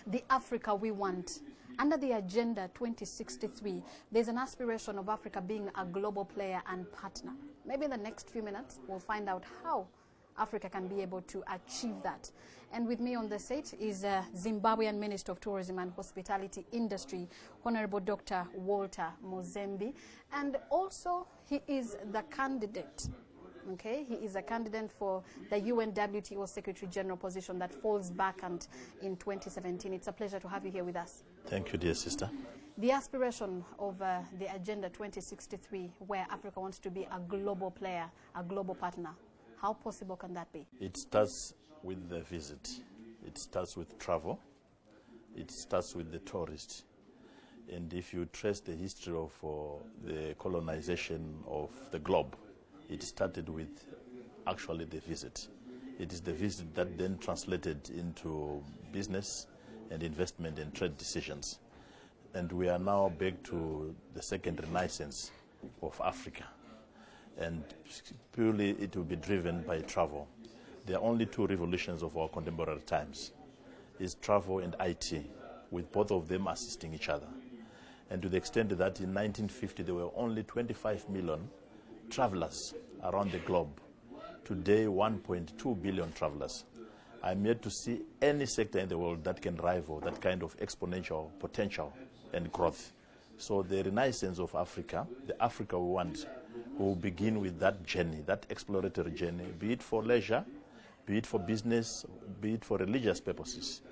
the Africa we want. Under the Agenda 2063, there's an aspiration of Africa being a global player and partner. Maybe in the next few minutes, we'll find out how Africa can be able to achieve that. And with me on the set is Zimbabwean Minister of Tourism and Hospitality Industry, Honorable Dr. Walter Mzembi. And also, he is the candidate. Okay, he is a candidate for the UNWTO Secretary General position that falls vacant in 2017. It's a pleasure to have you here with us. Thank you, dear sister. The aspiration of the Agenda 2063, where Africa wants to be a global player, a global partner, how possible can that be? It starts with the visit. It starts with travel. It starts with the tourist. And if you trace the history of the colonization of the globe, it started with actually the visit. It is the visit that then translated into business and investment and trade decisions. And we are now back to the second renaissance of Africa. And purely it will be driven by travel. There are only two revolutions of our contemporary times, is travel and IT, with both of them assisting each other. And to the extent that in 1950 there were only 25 million travelers around the globe. Today, 1.2 billion travelers. I'm yet to see any sector in the world that can rival that kind of exponential potential and growth. So the renaissance of Africa, the Africa we want, will begin with that journey, that exploratory journey, be it for leisure, be it for business, be it for religious purposes.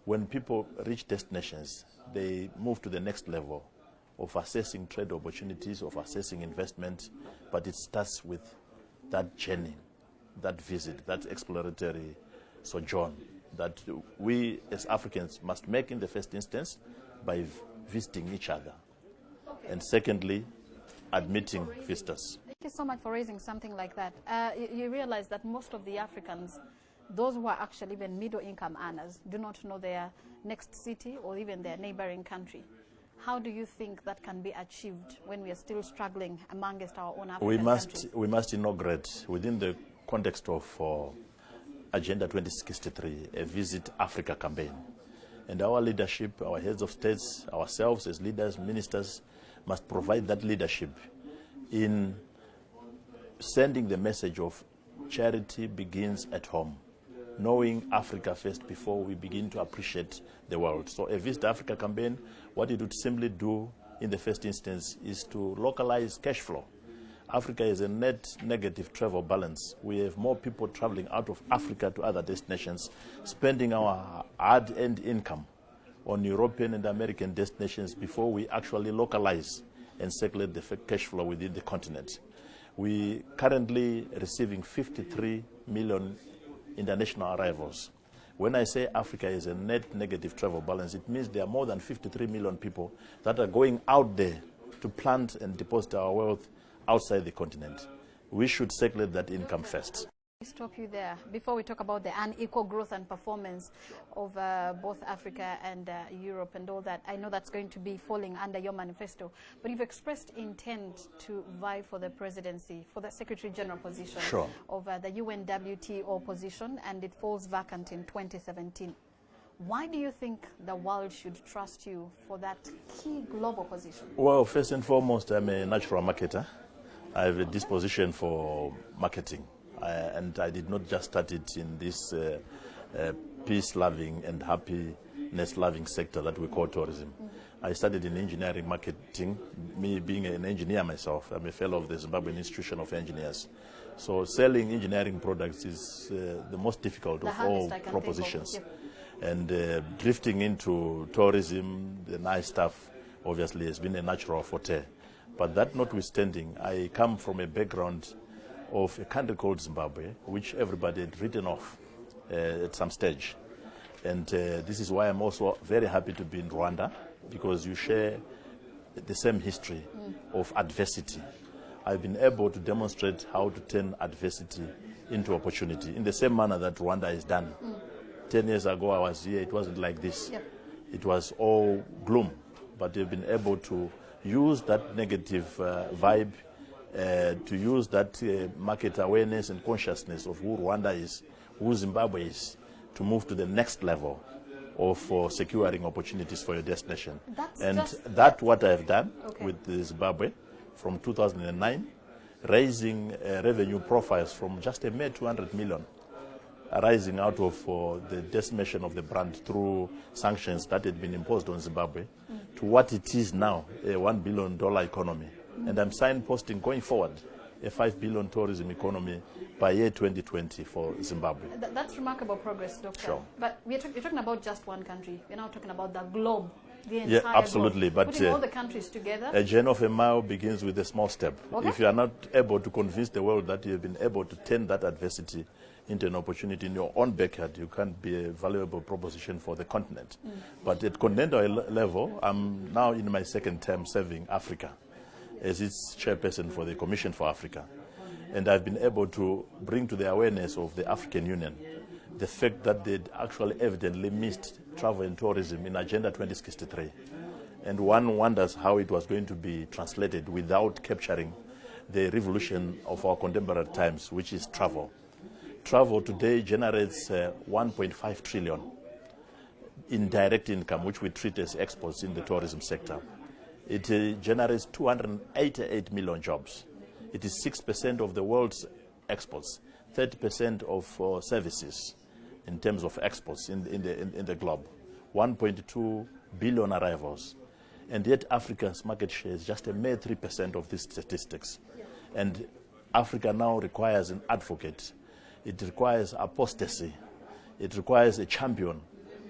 When people reach destinations, they move to the next level of assessing trade opportunities, of assessing investment, but it starts with that journey, that visit, that exploratory sojourn that we as Africans must make in the first instance by visiting each other. Okay. And secondly, admitting visitors. Thank you so much for raising something like that. You realize that most of the Africans, those who are actually even middle-income earners, do not know their next city or even their neighboring country. How do you think that can be achieved when we are still struggling amongst our own African countries? We must inaugurate, within the context of Agenda 2063, a Visit Africa campaign. And our leadership, our heads of states, ourselves as leaders, ministers, must provide that leadership in sending the message of charity begins at home, knowing Africa first before we begin to appreciate the world. So a Visit Africa campaign, what it would simply do in the first instance is to localize cash flow. Africa is a net negative travel balance. We have more people traveling out of Africa to other destinations, spending our hard-earned income on European and American destinations before we actually localize and circulate the cash flow within the continent. We currently receiving 53 million international arrivals. When I say Africa is a net negative travel balance, it means there are more than 53 million people that are going out there to plant and deposit our wealth outside the continent. We should circulate that income first. Stop you there before we talk about the unequal growth and performance of both Africa and Europe and all that. I know that's going to be falling under your manifesto, but you've expressed intent to vie for the presidency, for the Secretary General position of the UNWTO position, and it falls vacant in 2017. Why do you think the world should trust you for that key global position? Well, first and foremost, I'm a natural marketer. I have a disposition for marketing. And I did not just start it in this peace-loving and happiness-loving sector that we call tourism. I started in engineering marketing, me being an engineer myself. I'm a fellow of the Zimbabwean Institution of Engineers. So selling engineering products is the most difficult of all propositions. Yep. And drifting into tourism, the nice stuff, obviously has been a natural forte. But that notwithstanding, I come from a background of a country called Zimbabwe, which everybody had written off at some stage. And this is why I'm also very happy to be in Rwanda, because you share the same history of adversity. I've been able to demonstrate how to turn adversity into opportunity in the same manner that Rwanda has done. 10 years ago I was here, it wasn't like this. Yep. It was all gloom, but they've been able to use that negative vibe, to use that market awareness and consciousness of who Rwanda is, who Zimbabwe is, to move to the next level of securing opportunities for your destination. That's That's what I've done Okay. with Zimbabwe from 2009, raising revenue profiles from just a mere 200 million, arising out of the decimation of the brand through sanctions that had been imposed on Zimbabwe, to what it is now, a $1 billion economy. And I'm signposting going forward a $5 billion tourism economy by year 2020 for Zimbabwe. That's remarkable progress, Doctor. Sure. But you're talking about just one country. We're now talking about the globe, the entire Yeah, absolutely. globe. But putting all the countries together. a journey of a mile begins with a small step. Okay. If you are not able to convince the world that you have been able to turn that adversity into an opportunity in your own backyard, you can't be a valuable proposition for the continent. But at continental level, I'm now in my second term serving Africa as its chairperson for the Commission for Africa. And I've been able to bring to the awareness of the African Union the fact that they'd actually evidently missed travel and tourism in Agenda 2063. And one wonders how it was going to be translated without capturing the revolution of our contemporary times, which is travel. Travel today generates 1.5 trillion in direct income, which we treat as exports in the tourism sector. It generates 288 million jobs. It is 6% of the world's exports, 30% of services in terms of exports in the globe, 1.2 billion arrivals. And yet Africa's market share is just a mere 3% of these statistics. And Africa now requires an advocate. It requires apostasy. It requires a champion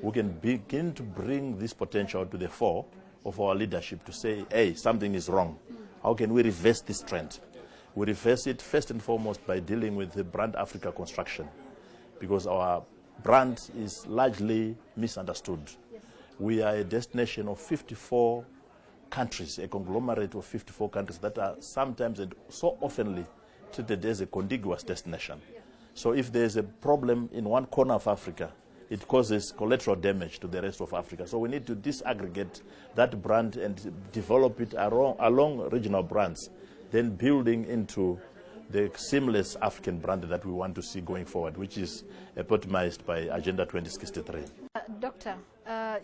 who can begin to bring this potential to the fore of our leadership to say, hey, something is wrong. How can we reverse this trend? We reverse it first and foremost by dealing with the brand Africa construction, because our brand is largely misunderstood. Yes. We are a destination of 54 countries, a conglomerate of 54 countries that are sometimes and so oftenly treated as a contiguous destination. Yeah. So if there's a problem in one corner of Africa, it causes collateral damage to the rest of Africa. So we need to disaggregate that brand and develop it along regional brands, then building into the seamless African brand that we want to see going forward, which is epitomized by Agenda 2063. Doctor,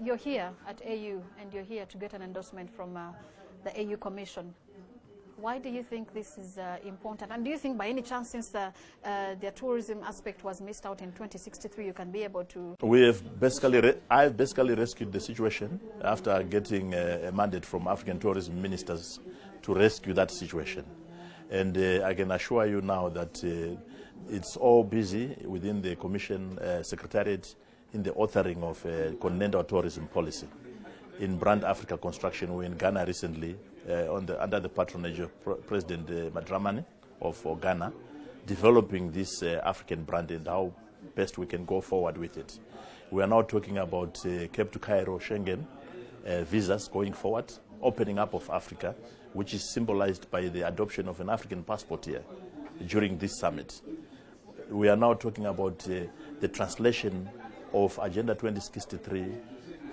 you're here at AU and you're here to get an endorsement from the AU Commission. Why do you think this is important? And do you think by any chance, since the tourism aspect was missed out in 2063, you can be able to... I've basically rescued the situation after getting a mandate from African tourism ministers to rescue that situation. And I can assure you now that it's all busy within the Commission Secretariat in the authoring of a continental tourism policy. In Brand Africa Construction, we were in Ghana recently under the patronage of President Madramani of Ghana, developing this African brand and how best we can go forward with it. We are now talking about Cape to Cairo Schengen visas going forward, opening up of Africa, which is symbolized by the adoption of an African passport here during this summit. We are now talking about the translation of Agenda 2063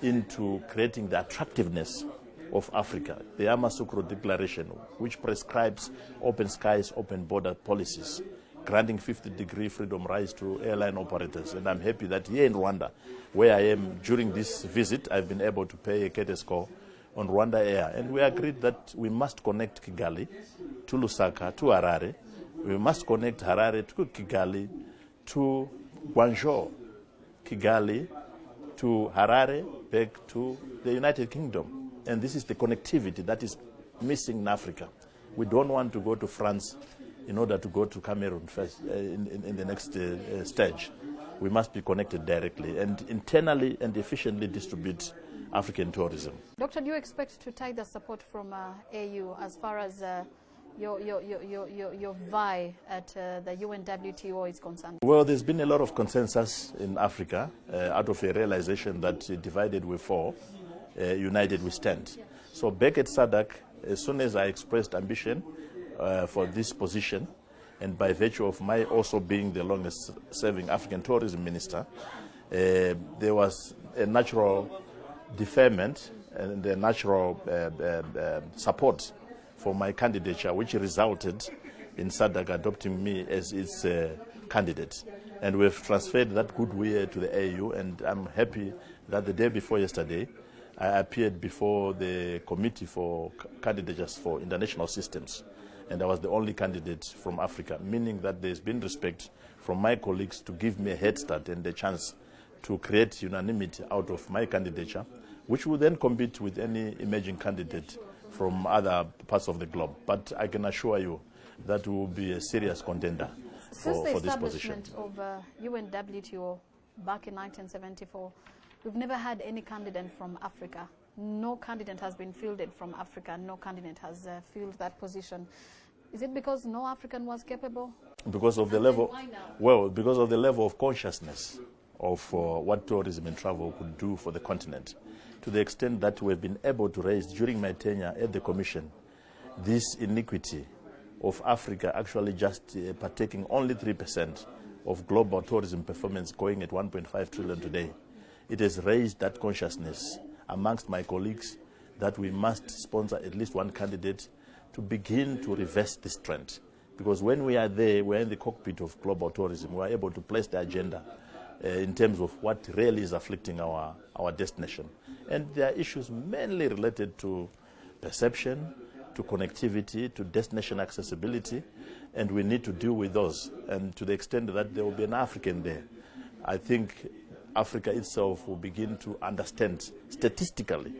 into creating the attractiveness of Africa. The Yamoussoukro Declaration, which prescribes open skies, open border policies, granting 50-degree freedom rights to airline operators. And I'm happy that here in Rwanda, where I am during this visit, I've been able to pay a courtesy call on Rwanda Air. And we agreed that we must connect Kigali to Lusaka, to Harare. We must connect Harare to Kigali, to Guangzhou, Kigali, to Harare, back to the United Kingdom. And this is the connectivity that is missing in Africa. We don't want to go to France in order to go to Cameroon first in the next stage. We must be connected directly and internally and efficiently distribute African tourism. Doctor, do you expect to tie the support from AU as far as your vie at the UNWTO is concerned? Well, there's been a lot of consensus in Africa out of a realization that divided we fall, united we stand. Yeah. So back at SADC, as soon as I expressed ambition for this position, and by virtue of my also being the longest serving African tourism minister, there was a natural deferment and a natural support for my candidature, which resulted in SADC adopting me as its candidate. And we've transferred that goodwill to the AU, and I'm happy that the day before yesterday, I appeared before the Committee for Candidates for International Systems, and I was the only candidate from Africa, meaning that there's been respect from my colleagues to give me a head start and a chance to create unanimity out of my candidature, which will then compete with any emerging candidate from other parts of the globe. But I can assure you that we will be a serious contender for this position. Since the establishment of UNWTO back in 1974, we've never had any candidate from Africa. No candidate has been fielded from Africa. No candidate has filled that position. Is it because no African was capable? Because of the level, well, because of the level of consciousness of what tourism and travel could do for the continent, to the extent that we've been able to raise during my tenure at the Commission this iniquity of Africa actually just partaking only 3% of global tourism performance, going at 1.5 trillion today. It has raised that consciousness amongst my colleagues that we must sponsor at least one candidate to begin to reverse this trend. Because when we are there, we're in the cockpit of global tourism, we are able to place the agenda in terms of what really is afflicting our destination. And there are issues mainly related to perception, to connectivity, to destination accessibility, and we need to deal with those. And to the extent that there will be an African there, I think Africa itself will begin to understand statistically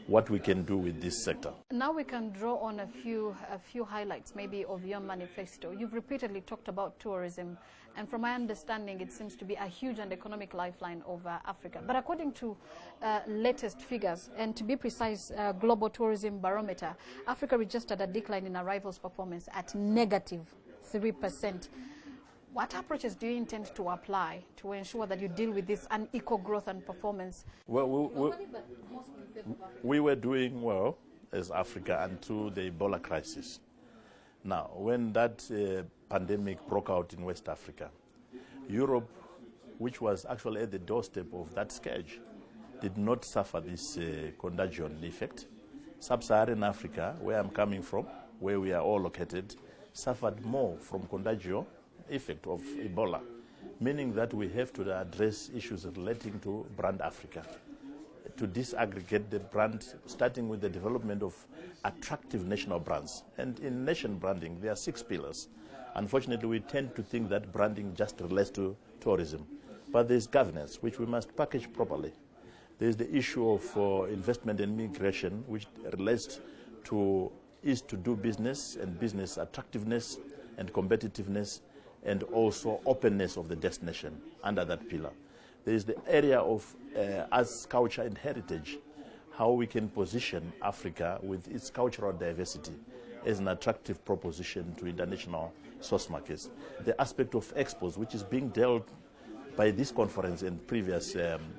what we can do with this sector. Now we can draw on a few highlights maybe of your manifesto. You've repeatedly talked about tourism, and from my understanding it seems to be a huge and economic lifeline of Africa. But according to latest figures, and to be precise, Global Tourism Barometer, Africa registered a decline in arrivals performance at -3%. What approaches do you intend to apply to ensure that you deal with this unequal growth and performance? Well, we were doing well as Africa until the Ebola crisis. Now, when that pandemic broke out in West Africa, Europe, which was actually at the doorstep of that scourge, did not suffer this contagion effect. Sub-Saharan Africa, where I'm coming from, where we are all located, suffered more from contagion effect of Ebola, meaning that we have to address issues relating to brand Africa, to disaggregate the brand, starting with the development of attractive national brands. And in nation branding, there are 6 pillars. Unfortunately, we tend to think that branding just relates to tourism. But there's governance, which we must package properly. There's the issue of investment and migration, which relates to ease to do business and business attractiveness and competitiveness, and also openness of the destination under that pillar. There is the area of arts, culture and heritage, how we can position Africa with its cultural diversity as an attractive proposition to international source markets. The aspect of expos, which is being dealt by this conference and previous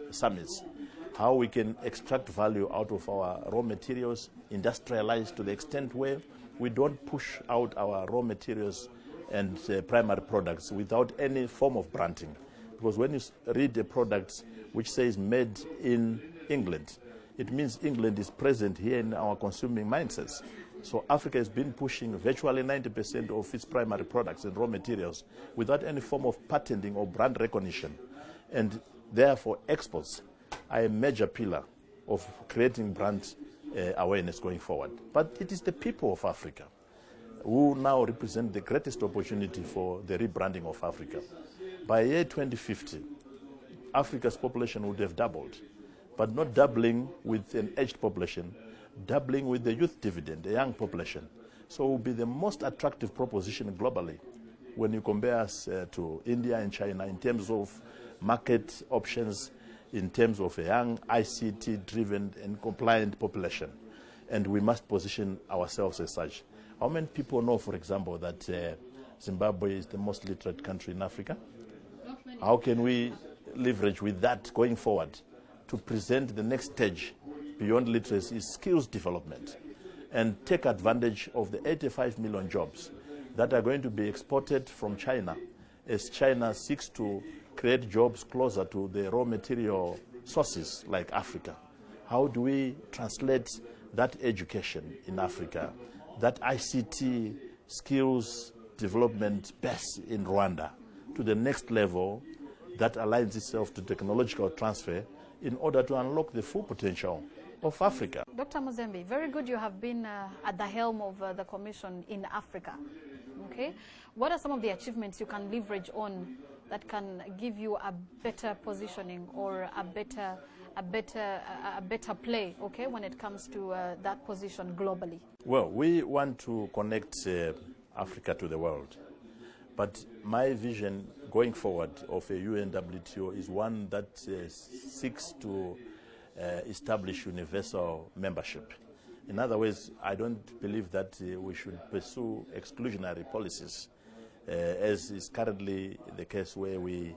summits, how we can extract value out of our raw materials, industrialize to the extent where we don't push out our raw materials and primary products without any form of branding. Because when you read a product which says made in England, it means England is present here in our consuming mindsets. So Africa has been pushing virtually 90% of its primary products and raw materials without any form of patenting or brand recognition. And therefore exports are a major pillar of creating brand awareness going forward. But it is the people of Africa who now represent the greatest opportunity for the rebranding of Africa. By year 2050, Africa's population would have doubled, but not doubling with an aged population, doubling with the youth dividend, a young population. So it will be the most attractive proposition globally when you compare us to India and China in terms of market options, in terms of a young ICT-driven and compliant population. And we must position ourselves as such. How many people know, for example, that Zimbabwe is the most literate country in Africa? How can we leverage with that going forward to present the next stage beyond literacy is skills development and take advantage of the 85 million jobs that are going to be exported from China as China seeks to create jobs closer to the raw material sources like Africa? How do we translate that education in Africa, that ICT skills development base in Rwanda to the next level that aligns itself to technological transfer in order to unlock the full potential of Africa. Dr. Mzembi, very good you have been at the helm of the Commission in Africa. Okay, what are some of the achievements you can leverage on that can give you a better positioning or a better play, okay, when it comes to that position globally? Well, we want to connect Africa to the world, but my vision going forward of a UNWTO is one that seeks to establish universal membership. In other words, I don't believe that we should pursue exclusionary policies, as is currently the case where we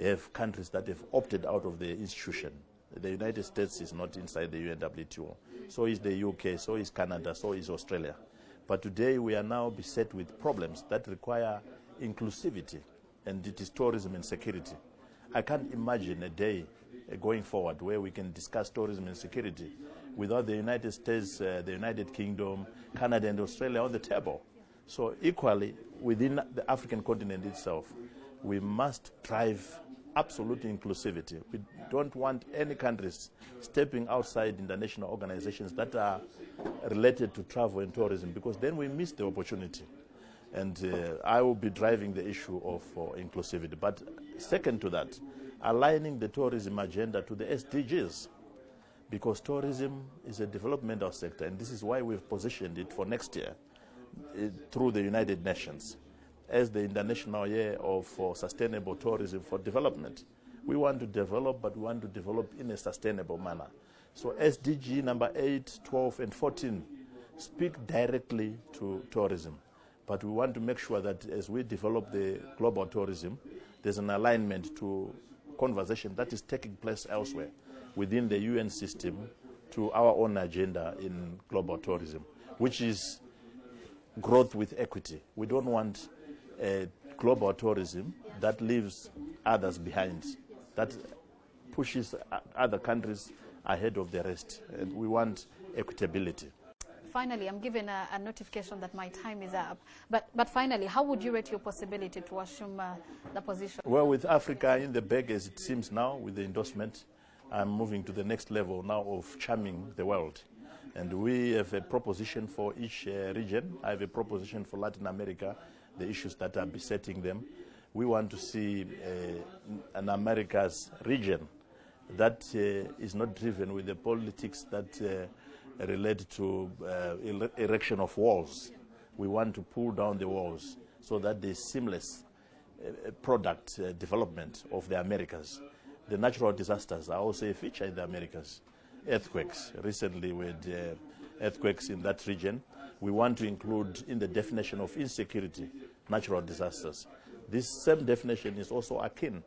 have countries that have opted out of the institution. The United States is not inside the UNWTO. So is the UK, so is Canada, so is Australia. But today we are now beset with problems that require inclusivity, and it is tourism and security. I can't imagine a day going forward where we can discuss tourism and security without the United States, the United Kingdom, Canada and Australia on the table. So equally, within the African continent itself, we must drive absolute inclusivity. We don't want any countries stepping outside international organizations that are related to travel and tourism, because then we miss the opportunity. And I will be driving the issue of inclusivity. But second to that, aligning the tourism agenda to the SDGs, because tourism is a developmental sector, and this is why we've positioned it for next year through the United Nations as the International Year of Sustainable Tourism for Development. We want to develop, but we want to develop in a sustainable manner. So SDG number 8, 12, and 14 speak directly to tourism. But we want to make sure that as we develop the global tourism, there's an alignment to conversation that is taking place elsewhere within the UN system to our own agenda in global tourism, which is growth with equity. We don't want global tourism that leaves others behind, that pushes other countries ahead of the rest. And we want equitability. Finally, I'm given a notification that my time is up. But finally, how would you rate your possibility to assume the position? Well, with Africa in the bag, as it seems now, with the endorsement, I'm moving to the next level now of charming the world. And we have a proposition for each region. I have a proposition for Latin America, the issues that are besetting them. We want to see an America's region that is not driven with the politics that relate to erection of walls. We want to pull down the walls so that there's seamless product development of the Americas. The natural disasters are also a feature in the Americas. Earthquakes, recently we had earthquakes in that region. We want to include in the definition of insecurity natural disasters. This same definition is also akin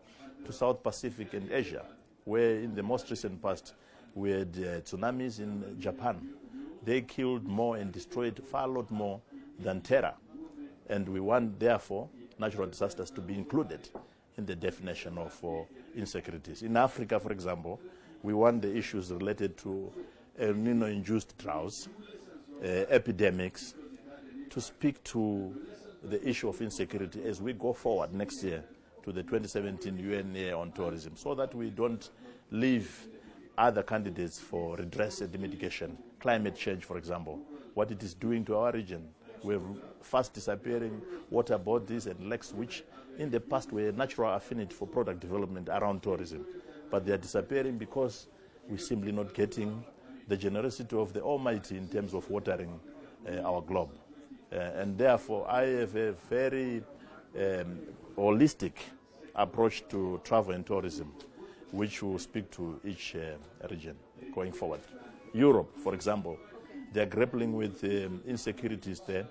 to South Pacific and Asia, where in the most recent past we had tsunamis in Japan. They killed more and destroyed far a lot more than terror. And we want, therefore, natural disasters to be included in the definition of insecurities. In Africa, for example, we want the issues related to El Nino-induced droughts, epidemics, to speak to the issue of insecurity as we go forward next year to the 2017 UN Year on Tourism, so that we don't leave other candidates for redress and mitigation. Climate change, for example, what it is doing to our region. We have fast disappearing water bodies and lakes, which in the past were a natural affinity for product development around tourism. But they are disappearing because we're simply not getting the generosity of the Almighty in terms of watering our globe. And therefore, I have a very holistic approach to travel and tourism, which will speak to each region going forward. Europe, for example, they are grappling with insecurities there.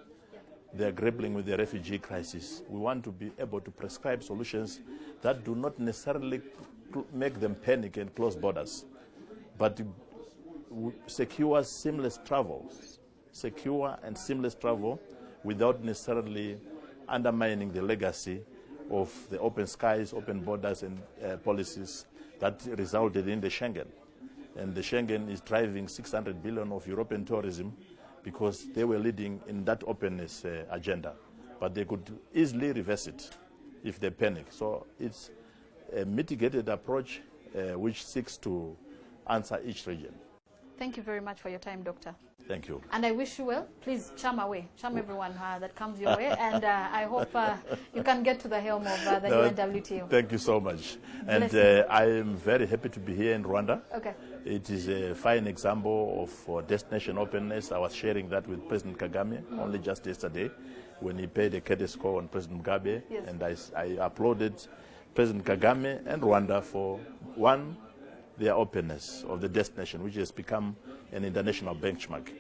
They are grappling with the refugee crisis. We want to be able to prescribe solutions that do not necessarily make them panic and close borders, but secure seamless travel, secure and seamless travel without necessarily undermining the legacy of the open skies, open borders and policies that resulted in the Schengen. And the Schengen is driving 600 billion of European tourism because they were leading in that openness agenda. But they could easily reverse it if they panic. So it's a mitigated approach which seeks to answer each region. Thank you very much for your time, Doctor. Thank you. And I wish you well. Please charm away. Charm everyone that comes your way. And I hope you can get to the helm of the UNWTO. Thank you so much. And I am very happy to be here in Rwanda. Okay. It is a fine example of destination openness. I was sharing that with President Kagame only just yesterday when he paid a courtesy call on President Mugabe. Yes. And I applauded President Kagame and Rwanda for, one, their openness of the destination, which has become an international benchmark.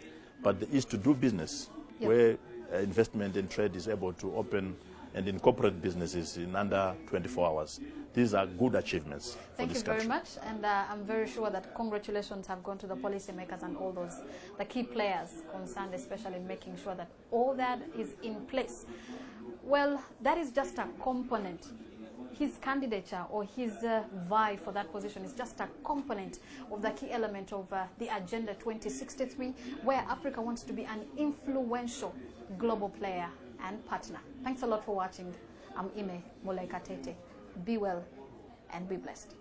But the is to do business, where investment and trade is able to open and incorporate businesses in under 24 hours. These are good achievements for this country. Thank you very much, and I'm very sure that congratulations have gone to the policymakers and all those, the key players concerned, especially making sure that all that is in place. Well, that is just a component. His candidature or his vie for that position is just a component of the key element of the Agenda 2063, where Africa wants to be an influential global player and partner. Thanks a lot for watching. I'm Ime Moleka Tete. Be well and be blessed.